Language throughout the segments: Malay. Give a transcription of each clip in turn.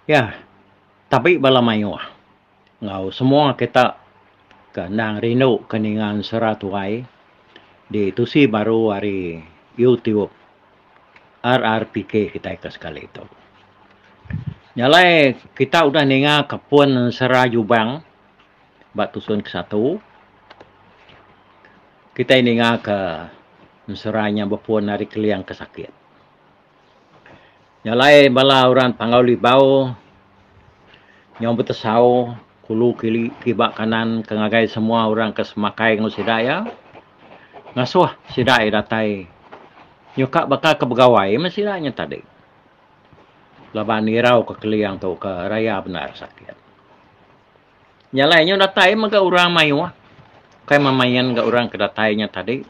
Ya, tapi bala mayo ngau semua kita nang rino keningan seratuai di tusi baru hari YouTube RRPK kita ke sekali itu. Nyalai kita udah ninga kepun serajubang batusun ke satu. Kita ninga ke seranya bepun hari keliang kesakit. Nyalai bala orang pangauli bau nyom betesau kulu kili kibak kanan kengagai semua orang kesemakai ngusidaya ngasuh sidai datai nyuka baka ke begawai mesidanya tadi laban nirau ke keliang tu ke raya benar sakit nyalainya datai maga orang mayu kai mamayan ga orang ke datainya tadi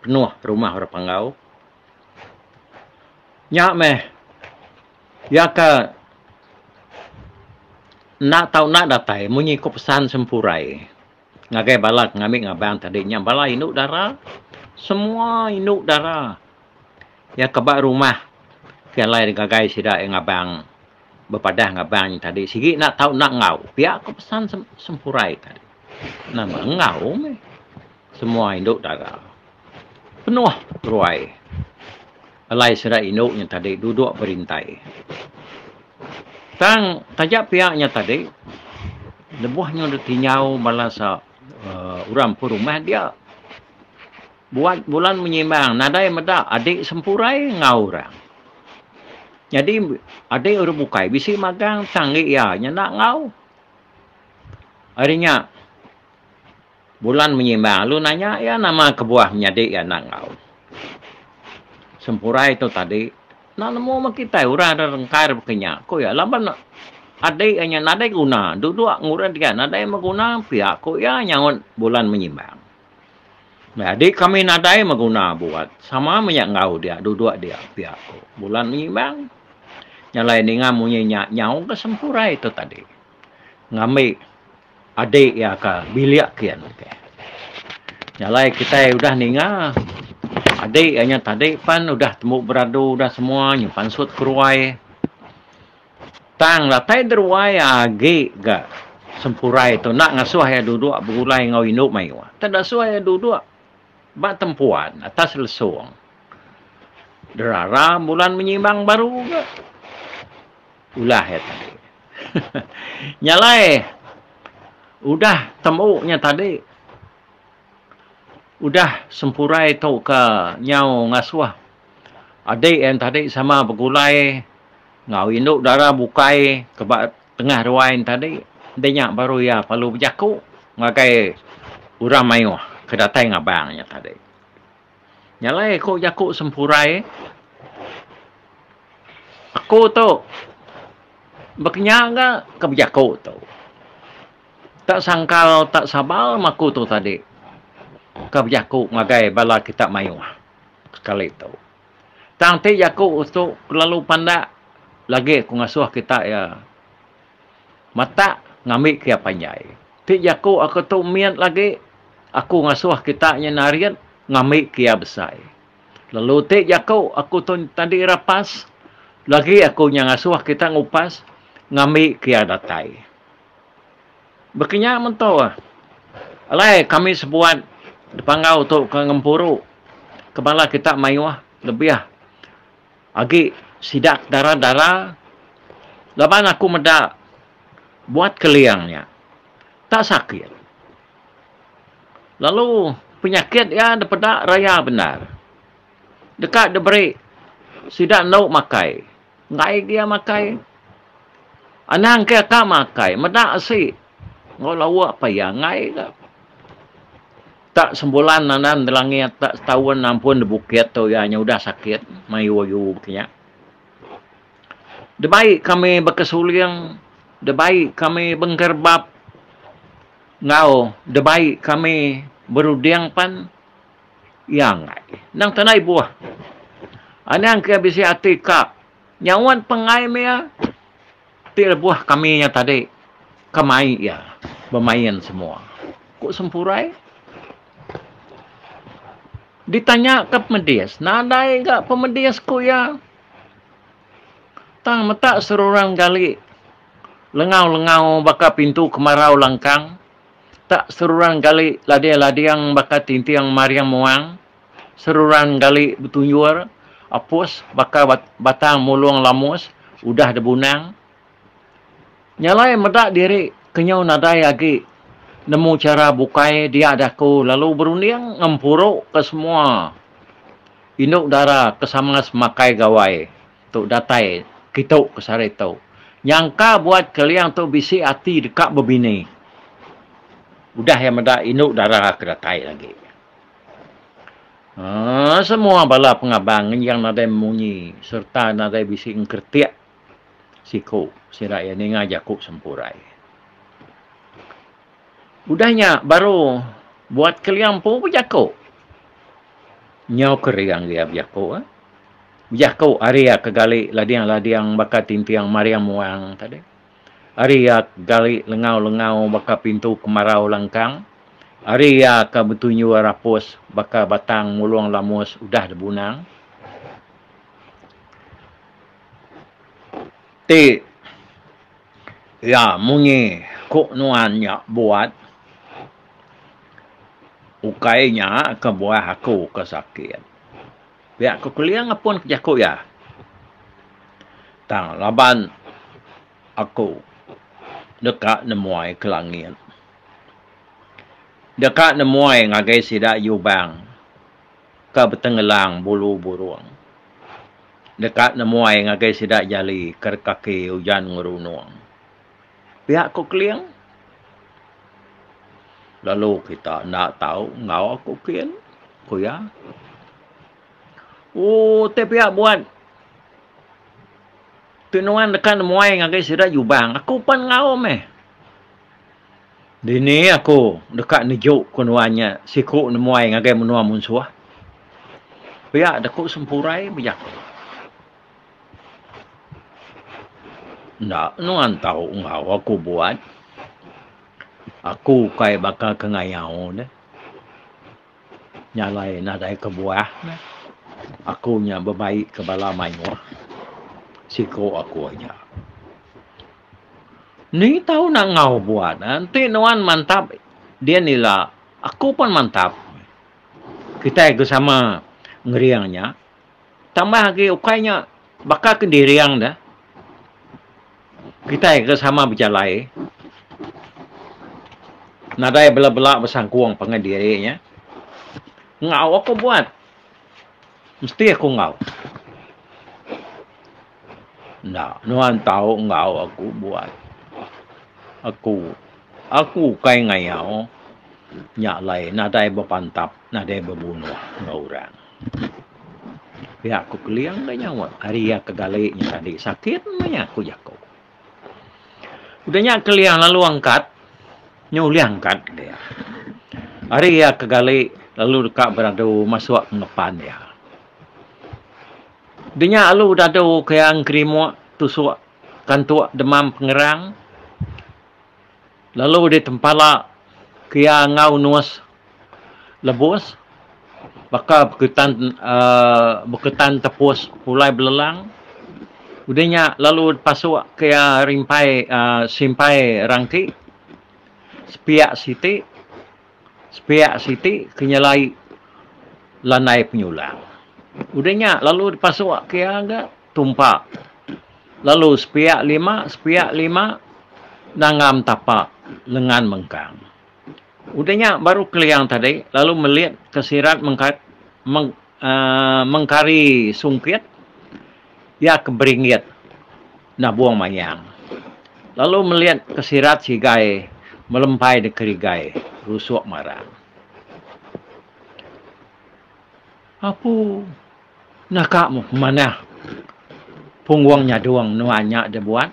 penuh rumah orang panggau nyak meh ya ka nak tahu nak datai munyi ko pesan sempurai ngagai balak ngamik ngabang tadinya bala induk darah semua induk darah ya kebak rumah kialai ngagai sida ngabang bepadah ngabang tadi sigi nak tahu nak ngau pihak ko pesan sempurai tadi nama ngau me semua induk darah penuh ruai alai sida induknya tadi duduk berintai tang tajak pihaknya tadi lebuhnya udah tinyau balasa orang rumah dia buat bulan menyimbang nadai medak adik sempurai ngau orang jadi adik udah bukai bisi magang canggih ya nak ngau harinya bulan menyimbang lu nanya ya nama kebuah menyadik ya nak ngau sempurai itu tadi nak nemu mak kita urang ada rengkar bekenya ko ya lamban adai hanya nadai guna duduk nguran dia nadai maguna pihak ko ya nyangon bulan menyimbang nah adik kami nadai maguna buat sama menyak ngau dia duduk dia pihak ko bulan menyimbang nyalai ninga munyi nyau ke sempura itu tadi ngambil adik ya ka biliak kian nyalai kita udah ninga adik hanya tadi pan udah temu beradu udah semua nyimpan sut keruai tang latai deruai agi ga sempura itu nak ngasuh ya duduk begulai ngau induk mai wa tada suah ya duduk ba tempuan atas lesung derara bulan menyimbang baru ga ulah ya tadi nyalai udah temunya tadi udah sempura itu ke nyau ngasuh adik yang tadi sama begulai ngau induk darah bukai ke tengah ruain tadi dia baru ya perlu berjaku ngakai urang mayu ke datai ngabangnya tadi nyalai ko jaku sempurai aku tu berkenyaga ke berjaku tu tak sangkal tak sabal maku tu tadi kebijaku ngagai bala kita mayu sekali itu tangti jaku untuk lalu pandak lagi aku ngasuh kita ya mata ngambil kia panjai ti jaku aku tu miat lagi aku ngasuh kita nya narian ngambil kia besar lalu ti jaku aku tu tadi rapas lagi aku nya ngasuh kita ngupas ngambil kia datai berkenyak mentau alai kami sebuat dipanggau tu ke ngempuru kepala kita mayuah lebih agi sidak darah-darah laban aku medak buat keliangnya tak sakit lalu penyakit ya daripada raya benar dekat diberi sidak nau makai ngai dia makai anang ke tak makai medak si ngolawa apa ya ngai tak sembulan nanan delangit tak setahun ampun di bukit tu ya udah sakit mayu-yu begini debaik kami berkesuliang debaik kami bengkerbab ngau debaik kami berudiang pan yang nang tanai buah anang ke bisi atika nyawan pengai mea ti buah kami nya tadi kamai ya bermain semua kok sempurai ditanya ke pemedias nadai enggak pemedias ku ya tang metak serorang kali lengau-lengau baka pintu kemarau langkang, tak seruran gali ladiang-ladiang baka tintiang mariang muang, seruran gali betunjur, apus baka batang muluang lamus, udah debunang. Nyalai medak diri kenyau nadai lagi, nemu cara bukai dia adaku, lalu berunding ngempuruk ke semua. Induk dara kesama semakai gawai, tu datai, kituk kesari tu. Nyangka buat kalian tu bisi hati dekat berbini. Udah yang medak induk dara kedatai lagi. Semua bala pengabang yang nadai munyi serta nadai bisi ngkertiak siku siraya ni ngajakuk sempurai. Udahnya baru buat kalian pun berjakuk. Nyau keriang dia berjakuk. Berjakuk Arya kegali ladiang-ladiang baka tintiang mariang muang tadi. Arya gali lengau-lengau baka pintu kemarau langkang. Arya ka betunyu rapus baka batang muluang lamus udah debunang. Ti ya munyi kok nuannya buat ukainya ke buah aku kesakit. Biar aku keliang apun kejakuk ya. Tang laban aku dekat nemuai ke langit. Dekat nemuai ngagai sidak yubang ke betenggelang bulu burung. Dekat nemuai ngagai sidak jali ke kaki hujan ngerunuang. Pihak aku keliang. Lalu kita nak tahu ngau aku kian. Kuya. Te pihak buat. Tunuan dekat nemuai ngagai sidak yubang. Aku pun ngau meh. Dini aku dekat nejuk kunuannya siku nemuai ngagai menua munsuah. Pihak dekuk sempurai bijak. Ndak nuan tahu ngau aku buat. Aku kai bakal kengayau deh. Nyalai nadai kebuah deh. Aku nya berbaik ke bala mayuah. Siku aku aja. Ni tahu nak ngau buat. Nanti nuan mantap. Dia nila. Aku pun mantap. Kita ke sama ngeriangnya. Tambah lagi ukainya. Bakal kendiriang dah. Kita ke sama berjalai. Nadai belak-belak bersangkuang pengendirinya. Ngau aku buat. Mesti aku ngau. Nah, nuan tahu ngau aku buat. Aku kai ngayau. Nyak lai, nadai berpantap, nadai berbunuh orang. Pihak aku keliang dah nyawa. Arya kegaliknya tadi sakit, banyak aku jago. Udahnya keliang lalu angkat. Nyuli angkat dia. Arya kegalik, lalu dekat beradu masuk ngepan dia. Dia lalu dadu kaya angkrimuk, tusuk kantuk demam pengerang. Lalu dia tempala kaya ngau nuas lebus. Baka berketan tepus pulai belelang. Udahnya lalu pasuk kaya rimpai simpai rangki. Sepiak siti kenyalai lanai penyulang. Udahnya lalu pasuk kaya agak tumpak. Lalu sepiak lima nangam tapak lengan mengkang. Udahnya baru keliang tadi, lalu melihat kesirat mengkari sungkit, ya keberingit, nak buang mayang. Lalu melihat kesirat sigai, melempai di kerigai, rusuk marang. Apa? Nakak mu mana? Pungguangnya doang nuanya dia buat.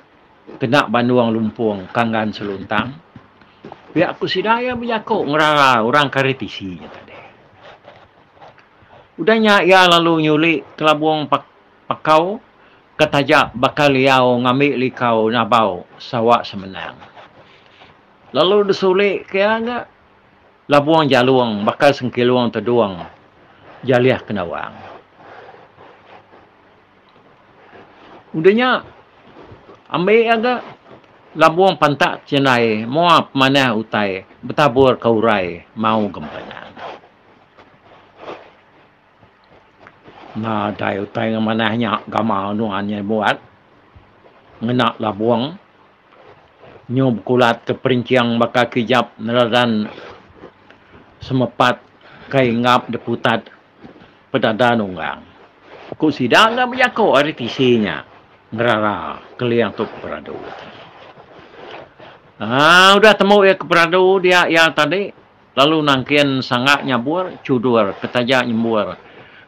Kena banduang lumpung, kanggan seluntang. Biar aku sidaya berjakuk ngerara orang karitisinya tadi. Udahnya ia lalu nyuli kelabuang pakau. Ketajak bakal liau ngambil likau nabau sawak semenang. Lalu disulik kaya enggak. Labuang jaluang bakal sengkiluang terduang. Jaliah kenawang. Udahnya ambil agak Labuang pantak cenai, muap mana utai, betabur kaurai, mau gempanan. Nah, dai utai manahnya gamal nuannya buat, ngenak labuang, nyub kulat keperinciang baka kijap neradan semepat kai ngap deputat pedada nunggang. Ku sidang ngam yako aritisinya, ngerara keliang tu beradu. Udah temu ya keberadu dia ya tadi. Lalu nangkian sangat nyabur, cudur, ketajak nyembur,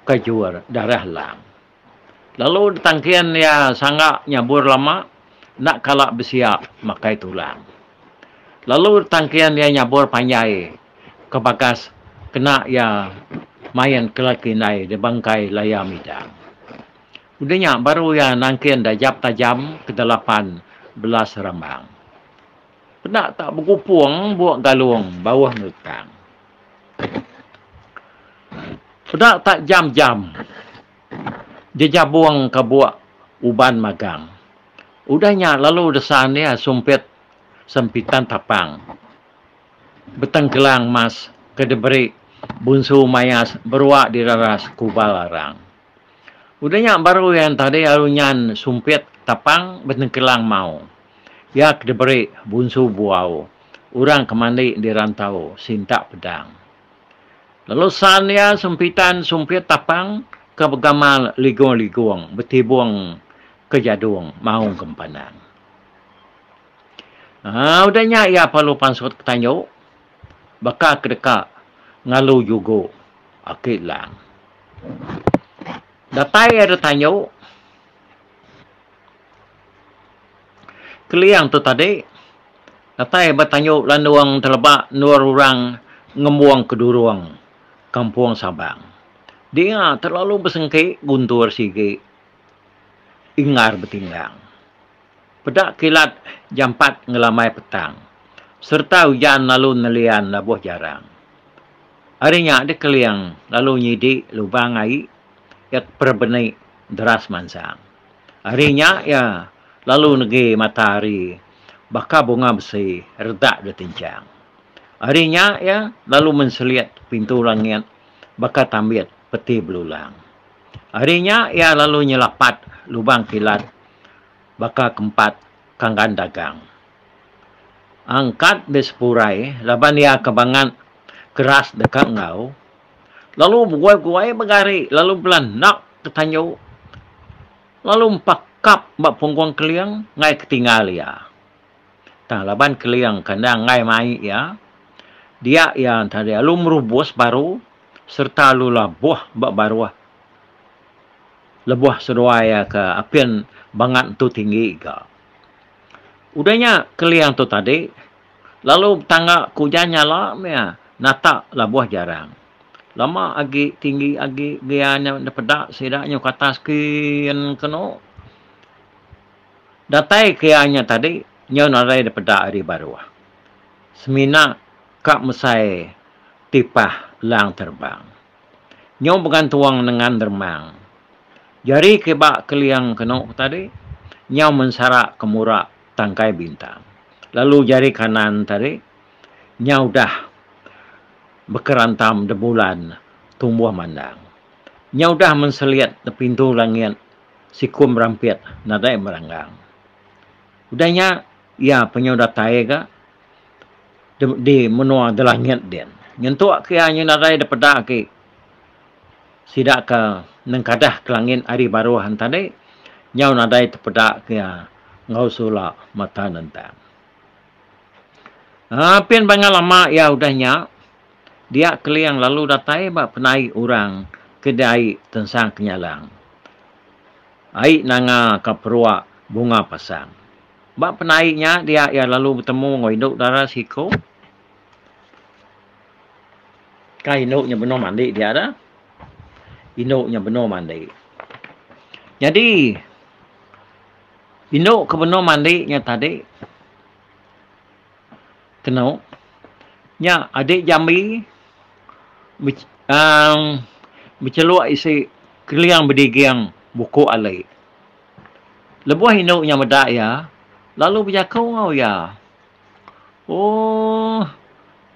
kajur, darah lang. Lalu tangkian ya sangat nyabur lama, nak kalak bersiap, makai tulang. Lalu tangkian ya nyabur panjai, kebakas, kena ya mayan kelakinai, di bangkai layar midang. Udahnya baru ya nangkian dah jap tajam ke 18 rambang. Penak tak berkupuang buat galung bawah nutang. Penak tak jam-jam. Dia buang ke buat uban magang. Udahnya lalu desan dia sumpit sempitan tapang. Betenggelang mas kedeberi bunsu mayas beruak di raras kubal larang. Udahnya baru yang tadi alunyan sumpit tapang betenggelang mau. Ya kedeberi bunsu buau. Orang kemandi di rantau sintak pedang. Lalu san ya sempitan sumpit tapang ke begamal ligong-ligong betibung ke jadung mau kempanan. Udahnya ya perlu pansut ketanyo. Baka kedekak ngalu jugo akit lang. Datai ada tanyo. Keliang tu tadi. Datai bertanyo landuang terlebak nur orang ngemuang keduruang kampung Sabang. Dia terlalu bersengkik guntur sigi. Ingar bertinggang. Pedak kilat jam 4 ngelamai petang. Serta hujan lalu nelian labuh jarang. Harinya ada keliang lalu nyidik lubang air. Yak perbenik deras mansang. Harinya ya lalu negi matahari. Baka bunga besi redak detincang. Harinya ya lalu menseliat pintu langit. Baka tambit peti belulang. Harinya ya lalu nyelapat lubang kilat. Baka kempat kanggan dagang. Angkat besepurai. Laban ya kebangan keras dekat ngau. Lalu buai-buai begari. Lalu belanak ketanyo. Lalu empakap bak pungkuang keliang. Ngai ketinggal ya. Tang laban keliang kandang ngai mai ya. Dia yang tadi lalu merubus baru. Serta lalu labuh bak baru. Lebuh sedua ya ke apian bangat tu tinggi ke. Udahnya keliang tu tadi. Lalu tangga kujannya lah. Ya, natak labuh jarang. Lama agi tinggi agi gianya pedak sedaknya kata sekian keno. Datai kianya tadi nyon arai pedak hari baru. Semina kak mesai tipah lang terbang. Nyon bergantuang dengan dermang. Jari kebak keliang keno tadi nyon mensarak kemurak tangkai bintang. Lalu jari kanan tadi nyon dah berkerantam debulan tumbuh mandang. Nya udah menseliat di pintu langit sikum rampit nadai meranggang. Udahnya ya penyudah taega di menua de langit den. Nyentuk kianya nadai de pedak ki. Sidak ke nengkadah ke langit hari baru tadi nya nadai tepedak kia ngausula mata nentang. Pian bangal lama ya udahnya dia keliang lalu datai bak penai orang kedai tensang kenyalang. Ai nanga kaperua bunga pasang. Bak penaiknya dia ya lalu bertemu ngoinduk darah siko. Kai induknya benar mandi dia ada. Induknya benar mandi. Jadi induk ke benar mandinya tadi kena nya adik jambi berceluk isi keliang berdigiang buku alai. Lebuh induknya medak ya. Lalu berjaku ngau ya. Oh,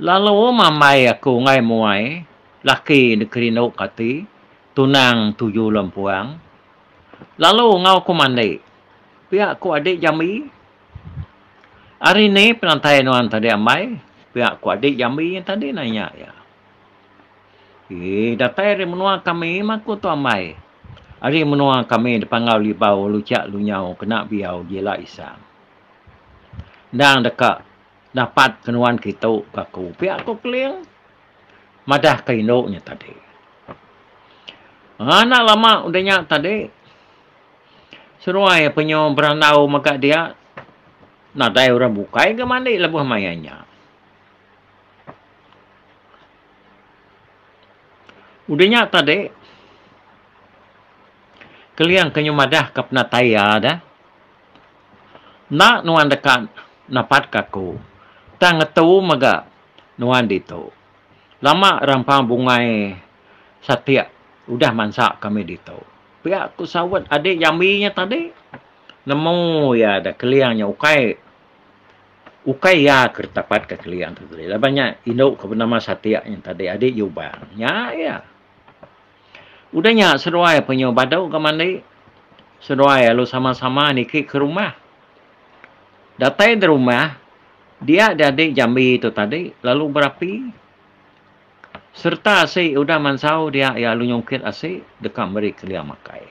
lalu mamai aku ngai muai. Laki negeri nok kati. Tunang 7 lempuang. Lalu ngau ku mandi. Pihak ku adik jami. Hari ni penantai nuan tadi amai. Pihak ku adik jami yang tadi nanya ya. Datai hari menua kami maku tu amai. Hari menua kami dipangau libau lucak lunyau kena biau jela isang. Dang dekat dapat kenuan kita kaku. Pihak ku keling. Madah kainoknya tadi. Anak lama udahnya tadi. Seruai penyo beranau maka dia. Nadai orang bukai ke mandi lebuh mayanya. Udahnya tadi. Kalian kenyo madah ke penataya dah. Nak nuan dekat napat kaku. Tang ngetu maga nuan dito. Lama rampang bungai satiak. Udah mansak kami dito. Pihak ku sawat adik yaminya tadi. Nemu ya ada kaliannya ukai. Ukai ya kertapat ke kalian tadi. Banyak induk ke bernama satiak yang tadi adik yubang. Ya. Udahnya seruai penyo badau ke mandi. Seruai lalu sama-sama nikik ke rumah. Datai di rumah. Dia ada adik jambi itu tadi. Lalu berapi. Serta asyik udah mansau dia ya lu nyongkit asyik. Dekat beri kalian makai.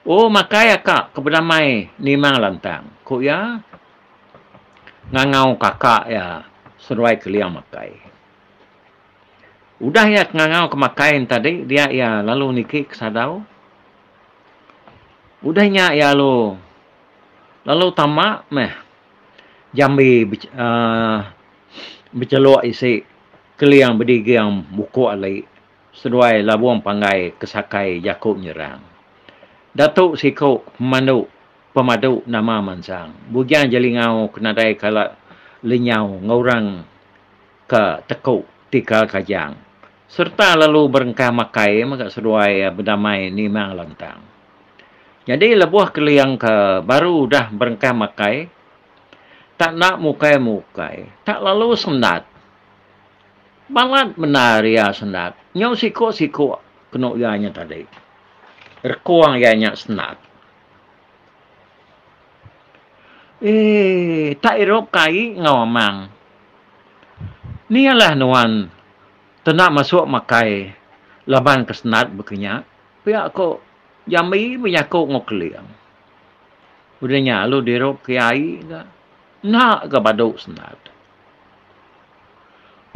Oh makai akak keberdamai nimang lantang. Kok ya. Ngangau kakak ya. Seruai kalian makai. Udah ya ngangau kemakain tadi. Dia ya lalu nikik kesadau. Udahnya ya lo. Lalu tamak meh. Jambi berceluk isi. Keliang berdigiang buku alai. Seruai labuang panggai kesakai Yakub nyerang. Datuk sikuk pemadu nama mansang. Bugian jelingau kenadai kala lenyau ngaurang ke tekuk tikal kajang. Serta lalu berengkah makai maka seruai berdamai nimang lantang. Jadi lebuah keliang ke baru dah berengkah makai. Tak nak mukai-mukai. Tak lalu senat. Balat benar ya senat. Nyau sikuk-sikuk kena ianya tadi. Rekuang ianya senat. Tak irop kai ngawamang. Nialah nuan. Tenak masuk makai. Laban kesenat berkenyak. Pihak ko jami menyakuk ngokeliang. Udahnya lu dirop kiai ke. Nak ke baduk senat.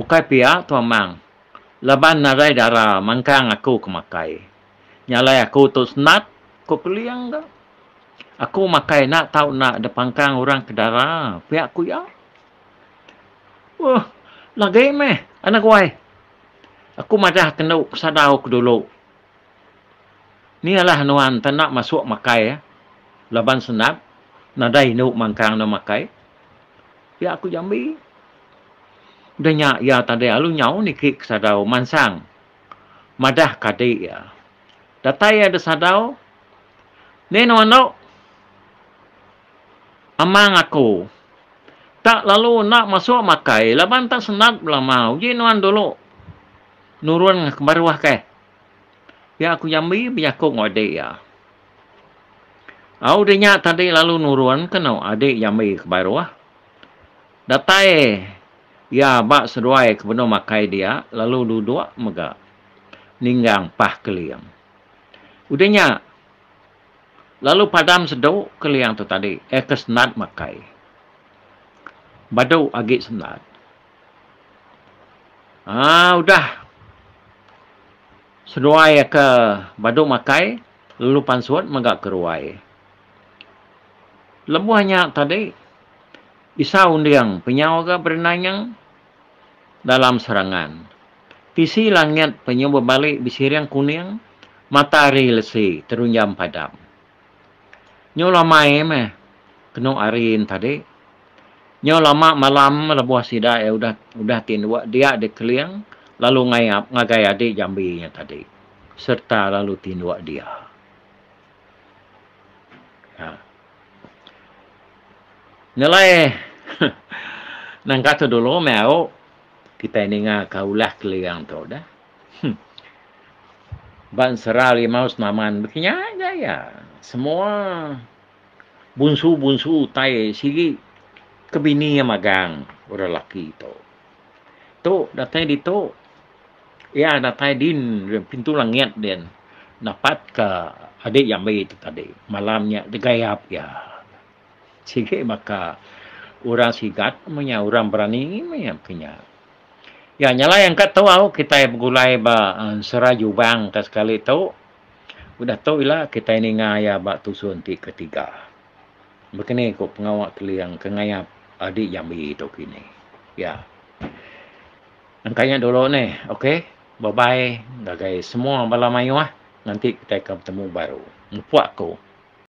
Ukai pihak tu amang. Laban narai darah mangkang aku ke makai. Nyalai aku tu senat. Kau keliang ke. Aku makai nak tahu nak depangkang orang ke darah. Pihak ku ya. Wah. Lagi meh. Anak wai. Aku madah kena sadau ke dulu. Ni adalah nuan tenak masuk makai. Laban senat. Nadai nuk mangkang na makai. Ya aku jambi. Udahnya ya tadi alu nyau nikik sadau mansang. Madah kadik ya. Datai ada sadau. Ni nuan amang aku. Tak lalu nak masuk makai. Laban tak senat belamau. Ji nuan dulu. Nurun ke baruah ke. Ya aku jambi berjakuk ngodik ya. Udahnya tadi lalu nurun kena adik jambi ke baruah. Datai ya bak seruai ke benar makai dia. Lalu duduk mega. Ninggang pah keliang. Udahnya. Lalu padam seduk keliang tu tadi. Kesenat makai. Badau agak senat. Udah. Seruai ke badau makai. Lalu pansuat mega keruai. Lebuhnya tadi. Isa undiang penyawaga berenang dalam serangan. Tisi langit penyawa berbalik bisiriang kuning. Matahari lesi terunjam padam. Nyo lama meh. Kena arin tadi. Nyo lama malam lebuah sida udah tinduak dia ada keliang. Lalu ngayap ngagai adik jambinya tadi. Serta lalu tinduak dia. Nyalai nang kata dulu mau kita ini kaulah keliang tu dah. Ban serali mau senaman begini ya. Semua bunsu tai sigi kebini yang magang orang laki tu. Tu datang di tu. Ya datang din pintu langit din. Dapat ke adik yang baik itu tadi. Malamnya digayap ya. Sige maka orang sigat punya orang berani punya. Ya nyala yang kat tahu kita bergulai ba seraju bang kas sekali tahu. Udah tahu lah kita ini ngaya ba tusun ti ketiga. Begini kok pengawak keliang kengayap adik yang itu kini. Ya. Angkanya dulu nih, oke? Bye bye. Gagai semua malam ayu ah. Nanti kita akan bertemu baru. Mupuak ko.